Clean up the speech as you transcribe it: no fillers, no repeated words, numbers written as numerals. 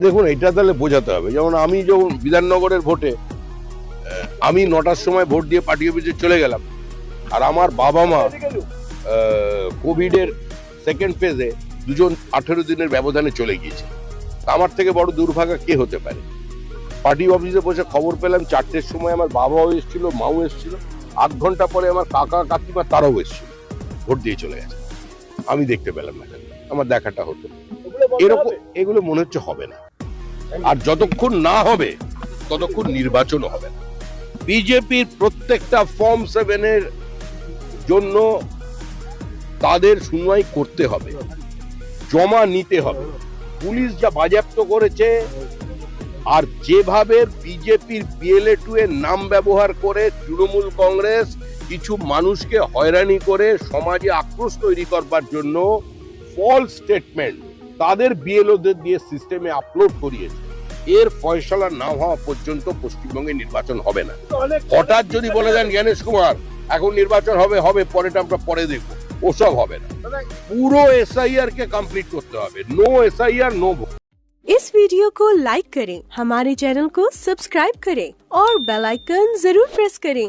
দেখুন, এটা তাহলে বোঝাতে হবে। যেমন আমি যখন বিধাননগরের ভোটে আমি 9টার সময় ভোট দিয়ে পার্টি অফিসে চলে গেলাম, আর আমার বাবা মা কোভিডের সেকেন্ড ফেজে দুজন 18 দিনের ব্যবধানে চলে গিয়েছে। আমার থেকে বড় দুর্ভাগা কে হতে পারে? পার্টি অফিসে বসে খবর পেলাম 4টের সময় আমার বাবাও এসেছিল, মাও এসেছিল, 8 ঘন্টা পরে আমার কাকা কাকিমা তারাও এসেছিল, ভোট দিয়ে চলে গেছে। আমি দেখতে পেলাম না, আমার দেখাটা হতো। এরকম এগুলো মনে হচ্ছে হবে না, আর যতক্ষণ না হবে ততক্ষণ নির্বাচন হবে না। বিজেপির প্রত্যেকটা ফর্ম 7 এর জন্য তাদের শুনানি করতে হবে, জমা নিতে হবে। পুলিশ যা বাজেয়াপ্ত করেছে, আর যেভাবে বিজেপির BLA-2 এর নাম ব্যবহার করে তৃণমূল কংগ্রেস কিছু মানুষকে হয়রানি করে সমাজে আক্রোশ তৈরি করবার জন্য ফলস স্টেটমেন্ট তাদের BLO-দের দিয়ে সিস্টেমে আপলোড করিয়েছে, এর ফয়সালা না হওয়া পর্যন্ত পশ্চিমবঙ্গে নির্বাচন হবে না। হঠাৎ যদি বলে দেন জ্ঞানেশ কুমার এখন নির্বাচন হবে, পরেটা আমরা পরে দেখবো, ওসব হবে না। পুরো SIR কে কমপ্লিট করতে হবে। No SIR no vote. इस वीडियो को लाइक करें, हमारे चैनल को सब्सक्राइब करें और बेल आइकन जरूर प्रेस करें